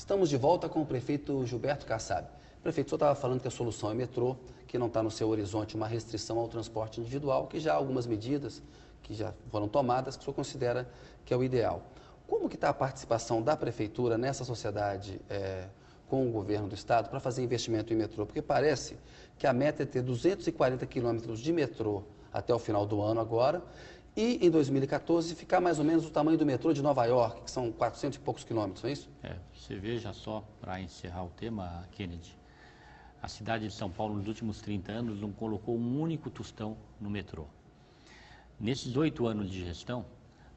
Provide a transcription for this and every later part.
Estamos de volta com o prefeito Gilberto Kassab. Prefeito, o senhor estava falando que a solução é metrô, que não está no seu horizonte uma restrição ao transporte individual, que já há algumas medidas que já foram tomadas, que o senhor considera que é o ideal. Como que está a participação da prefeitura nessa sociedade com o governo do estado para fazer investimento em metrô? Porque parece que a meta é ter 240 quilômetros de metrô até o final do ano agora, e em 2014 ficar mais ou menos o tamanho do metrô de Nova York, que são 400 e poucos quilômetros, não é isso? Você veja só, para encerrar o tema, Kennedy, a cidade de São Paulo nos últimos 30 anos não colocou um único tostão no metrô. Nesses 8 anos de gestão,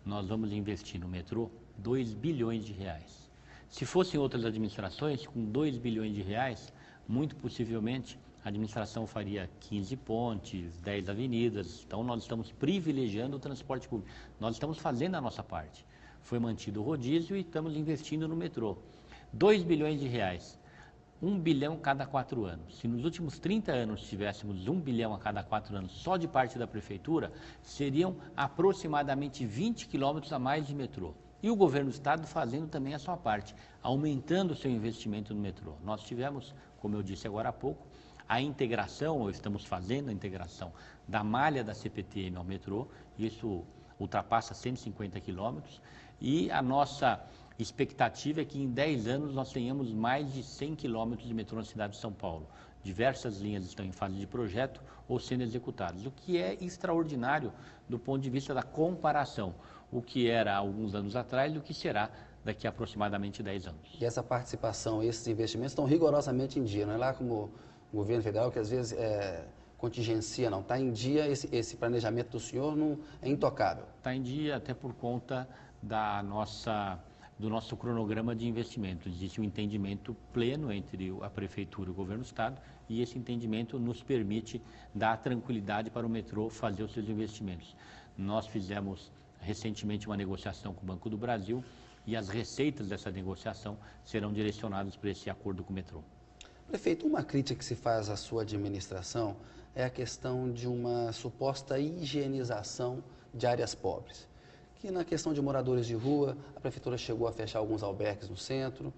nós vamos investir no metrô 2 bilhões de reais. Se fossem outras administrações, com 2 bilhões de reais, muito possivelmente a administração faria 15 pontes, 10 avenidas. Então nós estamos privilegiando o transporte público. Nós estamos fazendo a nossa parte. Foi mantido o rodízio e estamos investindo no metrô. 2 bilhões de reais, 1 bilhão cada 4 anos. Se nos últimos 30 anos tivéssemos 1 bilhão a cada 4 anos só de parte da prefeitura, seriam aproximadamente 20 quilômetros a mais de metrô. E o governo do estado fazendo também a sua parte, aumentando o seu investimento no metrô. Nós tivemos, como eu disse agora há pouco, a integração, ou estamos fazendo a integração da malha da CPTM ao metrô, isso ultrapassa 150 quilômetros, e a nossa expectativa é que em 10 anos nós tenhamos mais de 100 quilômetros de metrô na cidade de São Paulo. Diversas linhas estão em fase de projeto ou sendo executadas, o que é extraordinário do ponto de vista da comparação, o que era há alguns anos atrás e o que será daqui a aproximadamente 10 anos. E essa participação, esses investimentos estão rigorosamente em dia, não é lá como o governo federal que às vezes contingencia, não. Está em dia, esse planejamento do senhor não é intocável. Está em dia até por conta do nosso cronograma de investimento. Existe um entendimento pleno entre a prefeitura e o governo do estado e esse entendimento nos permite dar tranquilidade para o metrô fazer os seus investimentos. Nós fizemos recentemente uma negociação com o Banco do Brasil e as receitas dessa negociação serão direcionadas para esse acordo com o metrô. Prefeito, uma crítica que se faz à sua administração é a questão de uma suposta higienização de áreas pobres. Que na questão de moradores de rua, a prefeitura chegou a fechar alguns albergues no centro,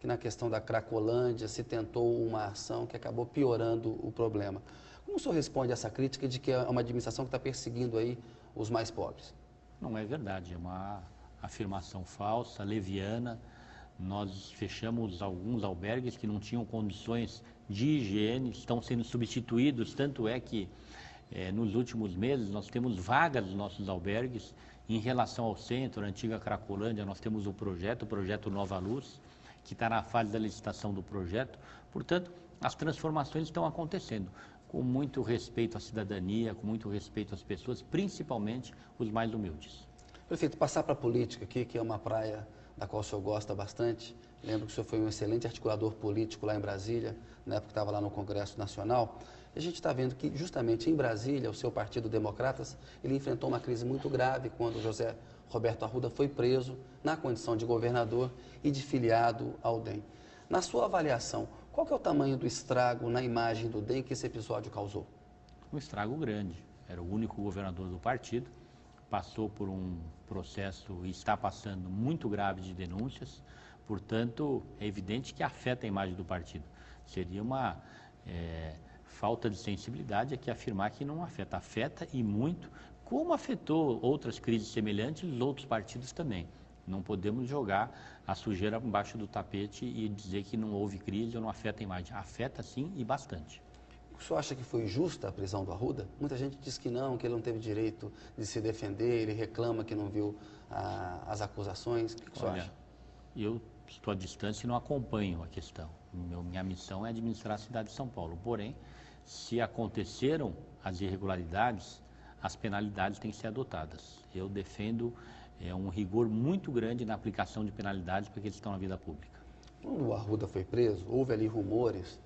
que na questão da Cracolândia se tentou uma ação que acabou piorando o problema. Como o senhor responde a essa crítica de que é uma administração que está perseguindo aí os mais pobres? Não é verdade, é uma afirmação falsa, leviana. Nós fechamos alguns albergues que não tinham condições de higiene, estão sendo substituídos, tanto é que nos últimos meses nós temos vagas nos nossos albergues. Em relação ao centro, a antiga Cracolândia, nós temos o projeto Nova Luz, que está na fase da licitação do projeto. Portanto, as transformações estão acontecendo com muito respeito à cidadania, com muito respeito às pessoas, principalmente os mais humildes. Prefeito, passar para a política aqui, que é uma praia da qual o senhor gosta bastante. Lembro que o senhor foi um excelente articulador político lá em Brasília, na época que estava lá no Congresso Nacional. A gente está vendo que justamente em Brasília, o seu partido Democratas, ele enfrentou uma crise muito grave quando José Roberto Arruda foi preso na condição de governador e de filiado ao DEM. Na sua avaliação, qual que é o tamanho do estrago na imagem do DEM que esse episódio causou? Um estrago grande. Era o único governador do partido, passou por um processo e está passando muito grave de denúncias, portanto, é evidente que afeta a imagem do partido. Seria uma falta de sensibilidade aqui afirmar que não afeta. Afeta e muito, como afetou outras crises semelhantes e outros partidos também. Não podemos jogar a sujeira embaixo do tapete e dizer que não houve crise ou não afeta a imagem. Afeta sim e bastante. O senhor acha que foi justa a prisão do Arruda? Muita gente diz que não, que ele não teve direito de se defender, ele reclama que não viu as acusações. O que o senhor acha? Eu estou à distância e não acompanho a questão. Minha missão é administrar a cidade de São Paulo. Porém, se aconteceram as irregularidades, as penalidades têm que ser adotadas. Eu defendo um rigor muito grande na aplicação de penalidades para aqueles que estão na vida pública. Quando o Arruda foi preso, houve ali rumores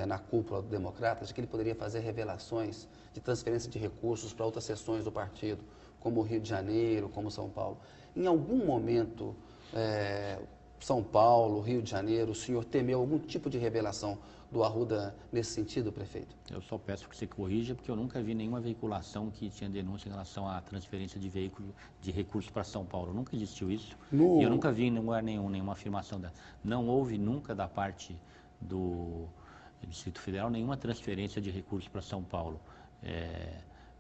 na cúpula do Democratas de que ele poderia fazer revelações de transferência de recursos para outras seções do partido, como o Rio de Janeiro, como São Paulo. Em algum momento, São Paulo, Rio de Janeiro, o senhor temeu algum tipo de revelação do Arruda nesse sentido, prefeito? Eu só peço que você corrija, porque eu nunca vi nenhuma veiculação que tinha denúncia em relação à transferência de veículo de recursos para São Paulo. Nunca existiu isso. E eu nunca vi em lugar nenhum nenhuma afirmação dessa. Não houve nunca da parte do Distrito Federal nenhuma transferência de recursos para São Paulo.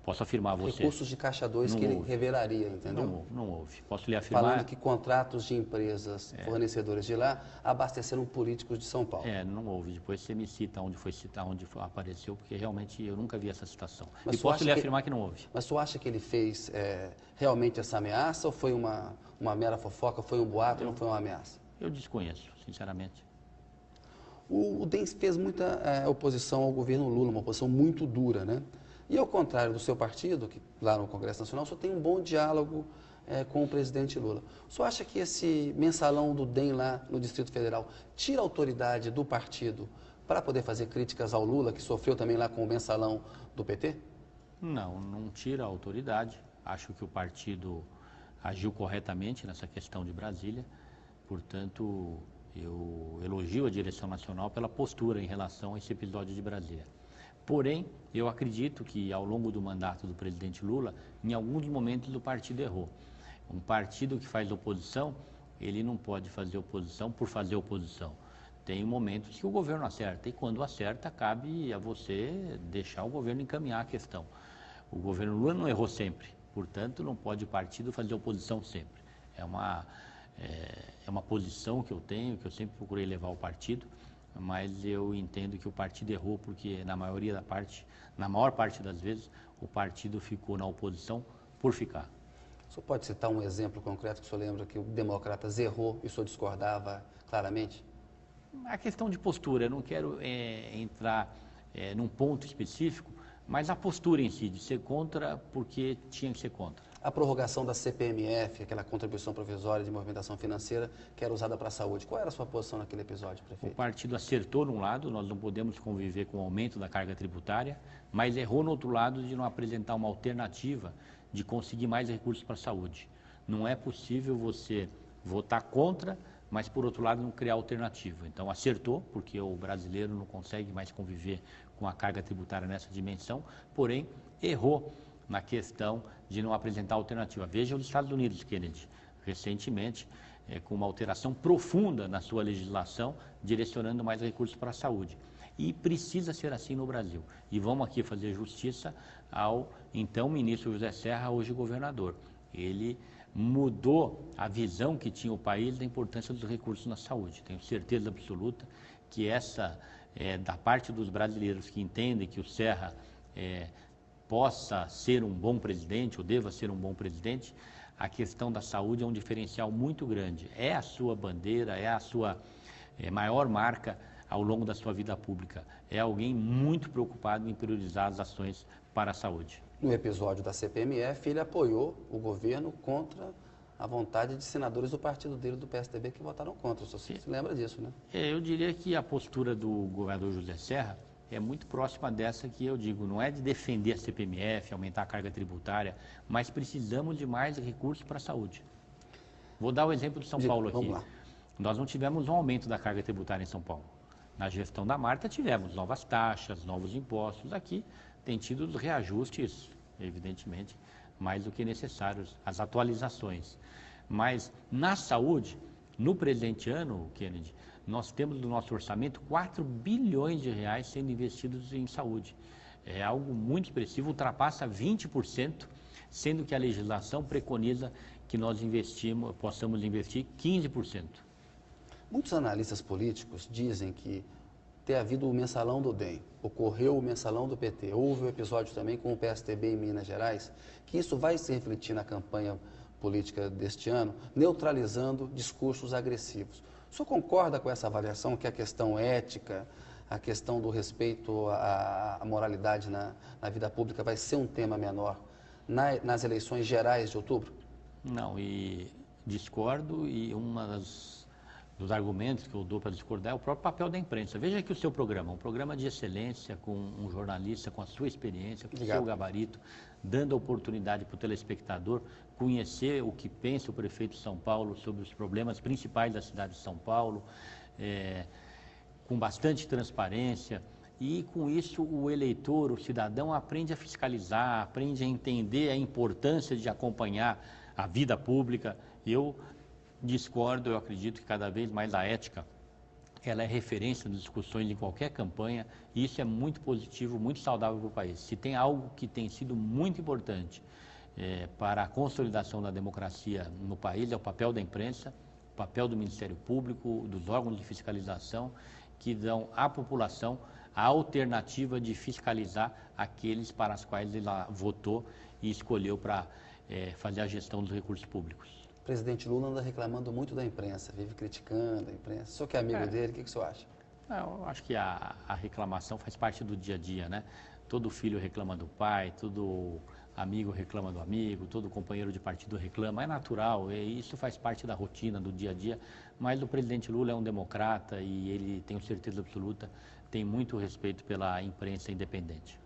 Posso afirmar a você. Recursos de Caixa 2 que ele revelaria, entendeu? Não houve. Posso lhe afirmar. Falando que contratos de empresas fornecedores de lá abasteceram políticos de São Paulo. Não houve. Depois você me cita onde apareceu, porque realmente eu nunca vi essa citação. Mas e posso lhe afirmar que não houve. Mas tu acha que ele fez realmente essa ameaça ou foi uma mera fofoca, foi um boato, não foi uma ameaça? Eu desconheço, sinceramente. O DEM fez muita oposição ao governo Lula, uma oposição muito dura, né? E ao contrário do seu partido, que lá no Congresso Nacional, só tem um bom diálogo com o presidente Lula. O senhor acha que esse mensalão do DEM lá no Distrito Federal tira a autoridade do partido para poder fazer críticas ao Lula, que sofreu também lá com o mensalão do PT? Não tira a autoridade. Acho que o partido agiu corretamente nessa questão de Brasília. Portanto, eu elogio a direção nacional pela postura em relação a esse episódio de Brasília. Porém, eu acredito que ao longo do mandato do presidente Lula, em alguns momentos o partido errou. Um partido que faz oposição, ele não pode fazer oposição por fazer oposição. Tem momentos que o governo acerta e quando acerta, cabe a você deixar o governo encaminhar a questão. O governo Lula não errou sempre, portanto, não pode o partido fazer oposição sempre. É uma posição que eu tenho, que eu sempre procurei levar ao partido, mas eu entendo que o partido errou porque na maior parte das vezes, o partido ficou na oposição por ficar. O senhor pode citar um exemplo concreto que o senhor lembra que o Democratas errou e o senhor discordava claramente? A questão de postura, eu não quero entrar num ponto específico, mas a postura em si, de ser contra porque tinha que ser contra. A prorrogação da CPMF, aquela contribuição provisória de movimentação financeira que era usada para a saúde. Qual era a sua posição naquele episódio, prefeito? O partido acertou num lado, nós não podemos conviver com o aumento da carga tributária, mas errou no outro lado de não apresentar uma alternativa de conseguir mais recursos para a saúde. Não é possível você votar contra, mas por outro lado não criar alternativa. Então acertou, porque o brasileiro não consegue mais conviver com a carga tributária nessa dimensão, porém errou na questão de não apresentar alternativa. Veja os Estados Unidos, Kennedy, recentemente, com uma alteração profunda na sua legislação, direcionando mais recursos para a saúde. E precisa ser assim no Brasil. E vamos aqui fazer justiça ao então ministro José Serra, hoje governador. Ele mudou a visão que tinha o país da importância dos recursos na saúde. Tenho certeza absoluta que essa, da parte dos brasileiros que entendem que o Serra possa ser um bom presidente ou deva ser um bom presidente, a questão da saúde é um diferencial muito grande. É a sua bandeira, é a sua maior marca ao longo da sua vida pública. É alguém muito preocupado em priorizar as ações para a saúde. No episódio da CPMF, ele apoiou o governo contra a vontade de senadores do partido dele, do PSDB, que votaram contra. Você se lembra disso, né? Eu diria que a postura do governador José Serra é muito próxima dessa que eu digo, não é de defender a CPMF, aumentar a carga tributária, mas precisamos de mais recursos para a saúde. Vou dar o exemplo de São Paulo aqui. Vamos lá. Nós não tivemos um aumento da carga tributária em São Paulo. Na gestão da Marta tivemos novas taxas, novos impostos. Aqui tem tido os reajustes, evidentemente, mais do que necessários, as atualizações. Mas na saúde, no presente ano, Kennedy, nós temos no nosso orçamento 4 bilhões de reais sendo investidos em saúde. É algo muito expressivo, ultrapassa 20%, sendo que a legislação preconiza que nós possamos investir 15%. Muitos analistas políticos dizem que ter havido o mensalão do DEM, ocorreu o mensalão do PT, houve o episódio também com o PSDB em Minas Gerais, que isso vai se refletir na campanha política deste ano, neutralizando discursos agressivos. O senhor concorda com essa avaliação que a questão ética, a questão do respeito à moralidade na vida pública vai ser um tema menor nas eleições gerais de outubro? Não, e discordo, e dos argumentos que eu dou para discordar é o próprio papel da imprensa. Veja aqui o seu programa, um programa de excelência, com um jornalista com a sua experiência, com o seu gabarito, dando a oportunidade para o telespectador conhecer o que pensa o prefeito de São Paulo sobre os problemas principais da cidade de São Paulo, com bastante transparência, e com isso o eleitor, o cidadão, aprende a fiscalizar, aprende a entender a importância de acompanhar a vida pública. Eu discordo, eu acredito que cada vez mais a ética, ela é referência nas discussões de qualquer campanha, e isso é muito positivo, muito saudável para o país. Se tem algo que tem sido muito importante para a consolidação da democracia no país, é o papel da imprensa, o papel do Ministério Público, dos órgãos de fiscalização, que dão à população a alternativa de fiscalizar aqueles para os quais ela votou e escolheu para fazer a gestão dos recursos públicos. O presidente Lula anda reclamando muito da imprensa, vive criticando a imprensa. O senhor que é amigo dele, o que o senhor acha? Eu acho que a reclamação faz parte do dia a dia, né? Todo filho reclama do pai, todo amigo reclama do amigo, todo companheiro de partido reclama, é natural, isso faz parte da rotina, do dia a dia, mas o presidente Lula é um democrata e ele, tenho certeza absoluta, tem muito respeito pela imprensa independente.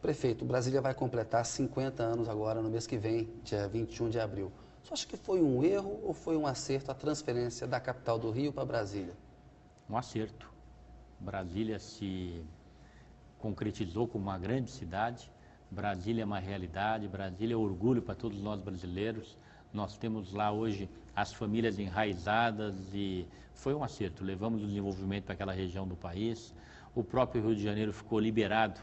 Prefeito, Brasília vai completar 50 anos agora no mês que vem, dia 21 de abril. Você acha que foi um erro ou foi um acerto a transferência da capital do Rio para Brasília? Um acerto. Brasília se concretizou como uma grande cidade, Brasília é uma realidade, Brasília é orgulho para todos nós brasileiros. Nós temos lá hoje as famílias enraizadas e foi um acerto. Levamos o desenvolvimento para aquela região do país. O próprio Rio de Janeiro ficou liberado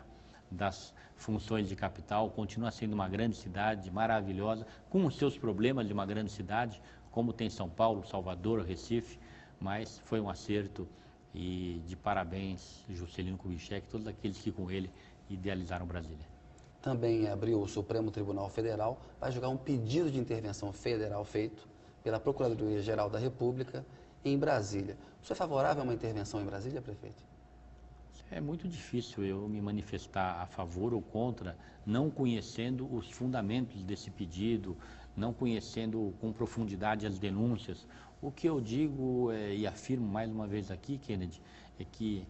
das funções de capital, continua sendo uma grande cidade, maravilhosa, com os seus problemas de uma grande cidade, como tem São Paulo, Salvador, Recife, mas foi um acerto e de parabéns Juscelino Kubitschek e todos aqueles que com ele idealizaram Brasília. Também em abril, o Supremo Tribunal Federal vai julgar um pedido de intervenção federal feito pela Procuradoria-Geral da República em Brasília. Você é favorável a uma intervenção em Brasília, prefeito? É muito difícil eu me manifestar a favor ou contra, não conhecendo os fundamentos desse pedido, não conhecendo com profundidade as denúncias. O que eu digo e afirmo mais uma vez aqui, Kennedy, é que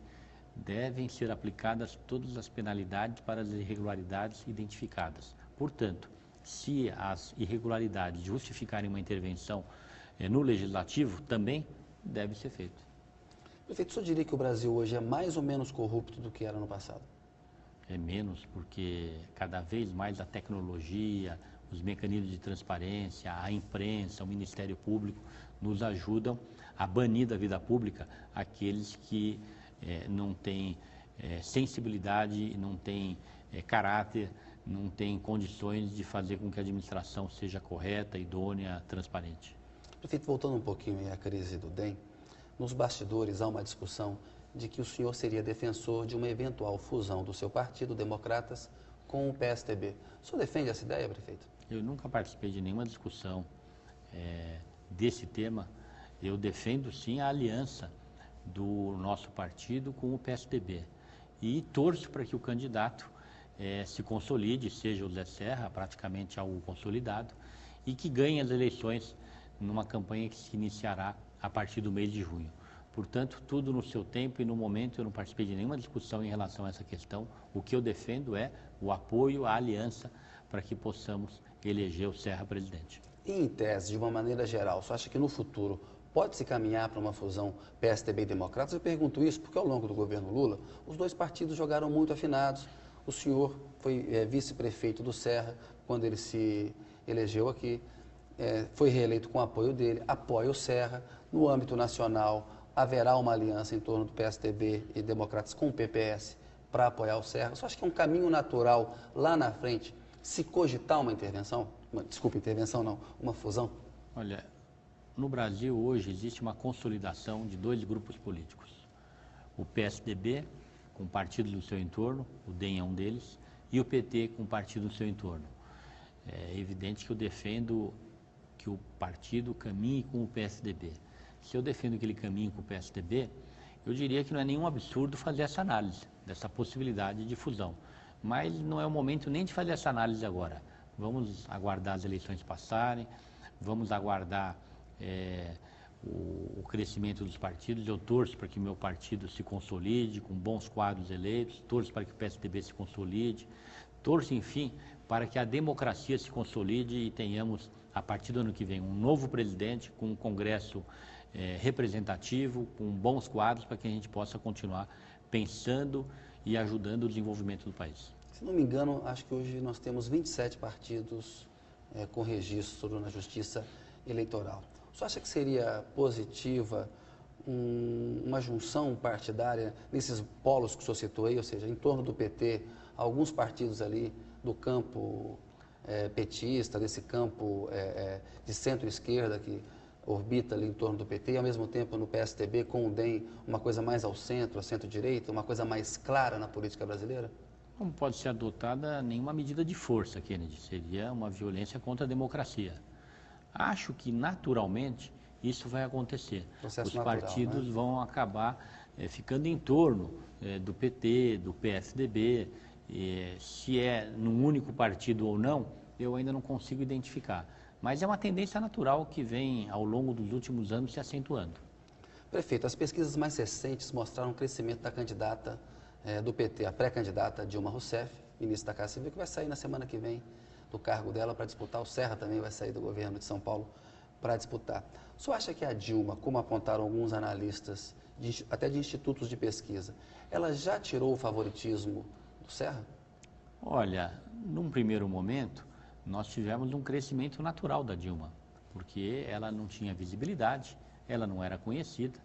devem ser aplicadas todas as penalidades para as irregularidades identificadas. Portanto, se as irregularidades justificarem uma intervenção no Legislativo, também deve ser feito. Prefeito, o senhor diria que o Brasil hoje é mais ou menos corrupto do que era no passado? É menos, porque cada vez mais a tecnologia, os mecanismos de transparência, a imprensa, o Ministério Público nos ajudam a banir da vida pública aqueles que não têm sensibilidade, não têm caráter, não têm condições de fazer com que a administração seja correta, idônea, transparente. Prefeito, voltando um pouquinho à crise do DEM, nos bastidores há uma discussão de que o senhor seria defensor de uma eventual fusão do seu partido, Democratas, com o PSDB. O senhor defende essa ideia, prefeito? Eu nunca participei de nenhuma discussão desse tema. Eu defendo sim a aliança do nosso partido com o PSDB e torço para que o candidato se consolide, seja o Zé Serra, praticamente algo consolidado, e que ganhe as eleições numa campanha que se iniciará a partir do mês de junho. Portanto, tudo no seu tempo e no momento. Eu não participei de nenhuma discussão em relação a essa questão. O que eu defendo é o apoio à aliança para que possamos eleger o Serra presidente. E em tese, de uma maneira geral, você acha que no futuro pode-se caminhar para uma fusão PSDB e Democratas? Eu pergunto isso porque ao longo do governo Lula, os dois partidos jogaram muito afinados. O senhor foi vice-prefeito do Serra quando ele se elegeu aqui. Foi reeleito com o apoio dele, apoia o Serra. No âmbito nacional, haverá uma aliança em torno do PSDB e Democratas com o PPS para apoiar o Serra. Você acha que é um caminho natural lá na frente se cogitar uma intervenção? Intervenção não, uma fusão? Olha, no Brasil hoje existe uma consolidação de dois grupos políticos. O PSDB, com partidos do seu entorno, o DEM é um deles, e o PT com partido do seu entorno. É evidente que eu defendo que o partido caminhe com o PSDB. Se eu defendo que ele caminhe com o PSDB, eu diria que não é nenhum absurdo fazer essa análise, dessa possibilidade de fusão. Mas não é o momento nem de fazer essa análise agora. Vamos aguardar as eleições passarem, vamos aguardar o crescimento dos partidos. Eu torço para que o meu partido se consolide, com bons quadros eleitos, torço para que o PSDB se consolide, torço, enfim, para que a democracia se consolide e tenhamos a partir do ano que vem, um novo presidente com um Congresso representativo, com bons quadros, para que a gente possa continuar pensando e ajudando o desenvolvimento do país. Se não me engano, acho que hoje nós temos 27 partidos com registro na Justiça Eleitoral. Você acha que seria positiva uma junção partidária nesses polos que o senhor citou aí, ou seja, em torno do PT, alguns partidos ali do campo petista, desse campo de centro-esquerda que orbita ali em torno do PT, e ao mesmo tempo no PSDB, com o DEM, uma coisa mais ao centro-direita, uma coisa mais clara na política brasileira? Não pode ser adotada nenhuma medida de força, Kennedy, seria uma violência contra a democracia. Acho que, naturalmente, isso vai acontecer. Processo Os natural, partidos né? vão acabar ficando em torno do PT, do PSDB. Se é num único partido ou não, eu ainda não consigo identificar. Mas é uma tendência natural que vem, ao longo dos últimos anos, se acentuando. Prefeito, as pesquisas mais recentes mostraram um crescimento da candidata do PT, a pré-candidata Dilma Rousseff, ministra da Casa Civil, que vai sair na semana que vem do cargo dela para disputar. O Serra também vai sair do governo de São Paulo para disputar. O senhor acha que a Dilma, como apontaram alguns analistas, até de institutos de pesquisa, ela já tirou o favoritismo do Serra? Olha, num primeiro momento, nós tivemos um crescimento natural da Dilma, porque ela não tinha visibilidade, ela não era conhecida,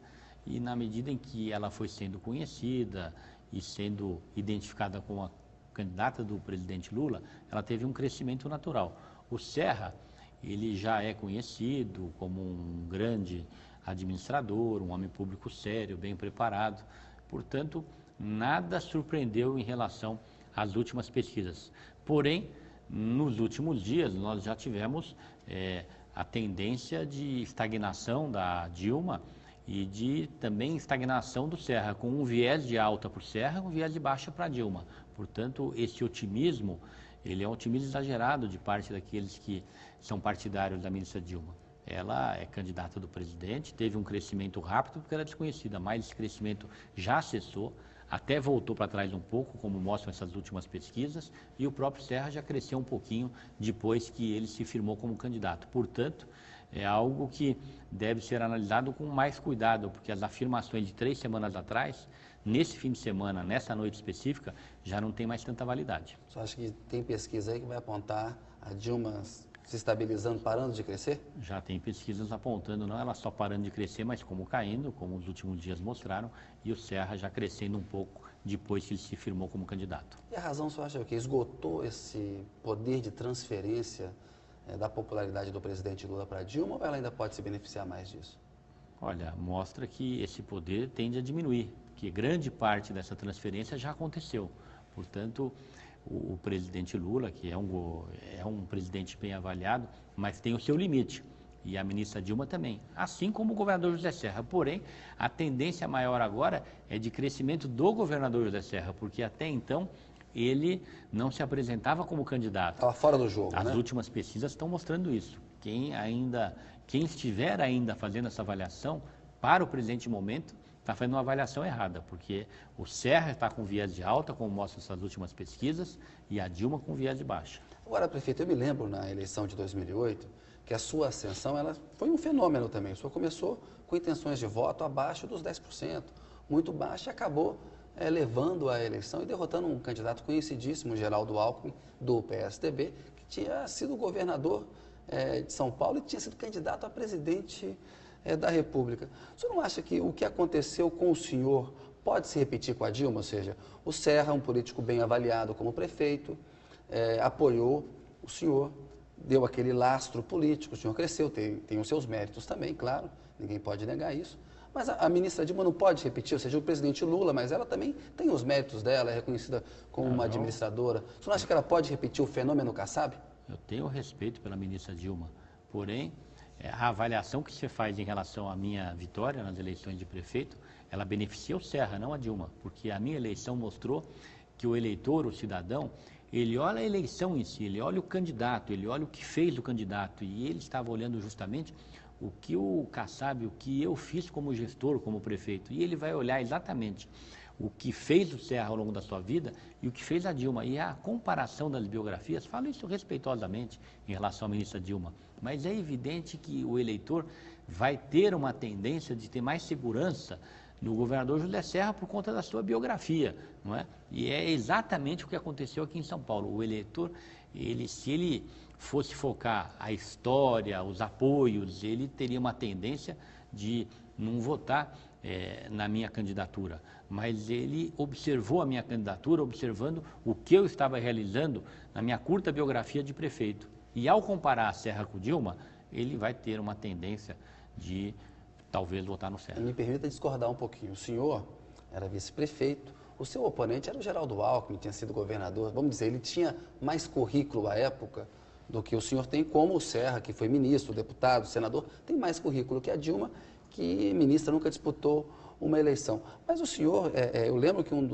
e na medida em que ela foi sendo conhecida e sendo identificada como a candidata do presidente Lula, ela teve um crescimento natural. O Serra, ele já é conhecido como um grande administrador, um homem público sério, bem preparado, portanto, nada surpreendeu em relação às últimas pesquisas. Porém, nos últimos dias, nós já tivemos a tendência de estagnação da Dilma e de também estagnação do Serra, com um viés de alta para o Serra e um viés de baixa para a Dilma. Portanto, esse otimismo, ele é um otimismo exagerado de parte daqueles que são partidários da ministra Dilma. Ela é candidata do presidente, teve um crescimento rápido porque era desconhecida, mas esse crescimento já cessou, até voltou para trás um pouco, como mostram essas últimas pesquisas, e o próprio Serra já cresceu um pouquinho depois que ele se firmou como candidato. Portanto, é algo que deve ser analisado com mais cuidado, porque as afirmações de 3 semanas atrás, nesse fim de semana, nessa noite específica, já não tem mais tanta validade. Você acha que tem pesquisa aí que vai apontar a Dilma se estabilizando, parando de crescer? Já tem pesquisas apontando, não ela só parando de crescer, mas como caindo, como os últimos dias mostraram, e o Serra já crescendo um pouco depois que ele se firmou como candidato. E a razão, você acha que esgotou esse poder de transferência da popularidade do presidente Lula para Dilma, ou ela ainda pode se beneficiar mais disso? Olha, mostra que esse poder tende a diminuir, que grande parte dessa transferência já aconteceu. Portanto, o presidente Lula, que é um presidente bem avaliado, mas tem o seu limite. E a ministra Dilma também, assim como o governador José Serra. Porém, a tendência maior agora é de crescimento do governador José Serra, porque até então ele não se apresentava como candidato. Estava fora do jogo, As né? últimas pesquisas estão mostrando isso. Quem estiver ainda fazendo essa avaliação, para o presente momento, está fazendo uma avaliação errada, porque o Serra está com viés de alta, como mostram essas últimas pesquisas, e a Dilma com viés de baixa. Agora, prefeito, eu me lembro na eleição de 2008 que a sua ascensão ela foi um fenômeno também. O senhor começou com intenções de voto abaixo dos 10%, muito baixo, e acabou levando a eleição e derrotando um candidato conhecidíssimo, Geraldo Alckmin, do PSDB, que tinha sido governador de São Paulo e tinha sido candidato a presidente da República. O senhor não acha que o que aconteceu com o senhor pode se repetir com a Dilma? Ou seja, o Serra, um político bem avaliado como prefeito, apoiou o senhor, deu aquele lastro político, o senhor cresceu, tem os seus méritos também, claro, ninguém pode negar isso. Mas a ministra Dilma não pode repetir, ou seja, o presidente Lula, mas ela também tem os méritos dela, é reconhecida como uma administradora. O senhor não acha que ela pode repetir o fenômeno Kassab? Eu tenho respeito pela ministra Dilma, porém, a avaliação que você faz em relação à minha vitória nas eleições de prefeito, ela beneficia o Serra, não a Dilma, porque a minha eleição mostrou que o eleitor, o cidadão, ele olha a eleição em si, ele olha o candidato, ele olha o que fez o candidato, e ele estava olhando justamente o que o Kassab, o que eu fiz como gestor, como prefeito, e ele vai olhar exatamente o que fez o Serra ao longo da sua vida e o que fez a Dilma. E a comparação das biografias, falo isso respeitosamente em relação à ministra Dilma, mas é evidente que o eleitor vai ter uma tendência de ter mais segurança no governador José Serra por conta da sua biografia, não é? E é exatamente o que aconteceu aqui em São Paulo. O eleitor, se ele fosse focar a história, os apoios, ele teria uma tendência de não votar na minha candidatura, mas ele observou a minha candidatura, observando o que eu estava realizando na minha curta biografia de prefeito. E ao comparar a Serra com Dilma, ele vai ter uma tendência de talvez votar no Serra. Me permita discordar um pouquinho. O senhor era vice-prefeito, o seu oponente era o Geraldo Alckmin, tinha sido governador. Vamos dizer, ele tinha mais currículo à época do que o senhor tem, como o Serra, que foi ministro, deputado, senador, tem mais currículo que a Dilma, que ministra nunca disputou uma eleição. Mas o senhor, eu lembro que um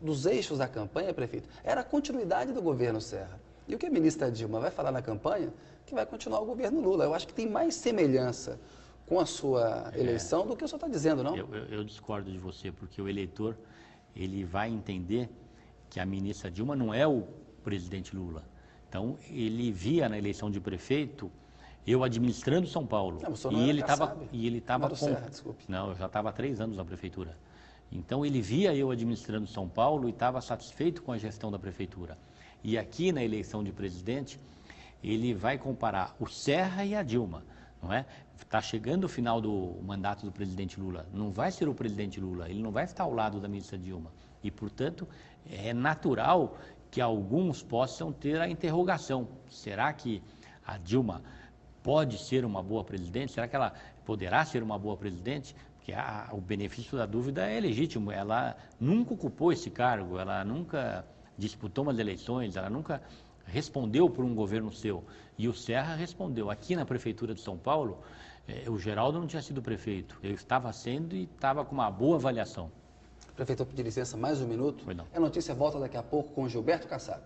dos eixos da campanha, prefeito, era a continuidade do governo Serra. E o que a ministra Dilma vai falar na campanha? Que vai continuar o governo Lula. Eu acho que tem mais semelhança com a sua eleição do que o senhor está dizendo, não? Eu discordo de você, porque o eleitor, ele vai entender que a ministra Dilma não é o presidente Lula. Então, ele via na eleição de prefeito eu administrando São Paulo. Não, o senhor não e ele estava com... Serra, desculpe. Não, eu já estava há 3 anos na prefeitura. Então, ele via eu administrando São Paulo e estava satisfeito com a gestão da prefeitura. E aqui na eleição de presidente, ele vai comparar o Serra e a Dilma, não é? Está chegando o final do mandato do presidente Lula, não vai ser o presidente Lula, ele não vai estar ao lado da ministra Dilma. E, portanto, é natural que alguns possam ter a interrogação. Será que a Dilma pode ser uma boa presidente? Será que ela poderá ser uma boa presidente? Porque o benefício da dúvida é legítimo. Ela nunca ocupou esse cargo, ela nunca disputou umas eleições, ela nunca respondeu por um governo seu. E o Serra respondeu. Aqui na Prefeitura de São Paulo, o Geraldo não tinha sido prefeito. Eu estava sendo e estava com uma boa avaliação. Prefeito, eu pedi licença mais um minuto. Foi não. A notícia volta daqui a pouco com Gilberto Kassab.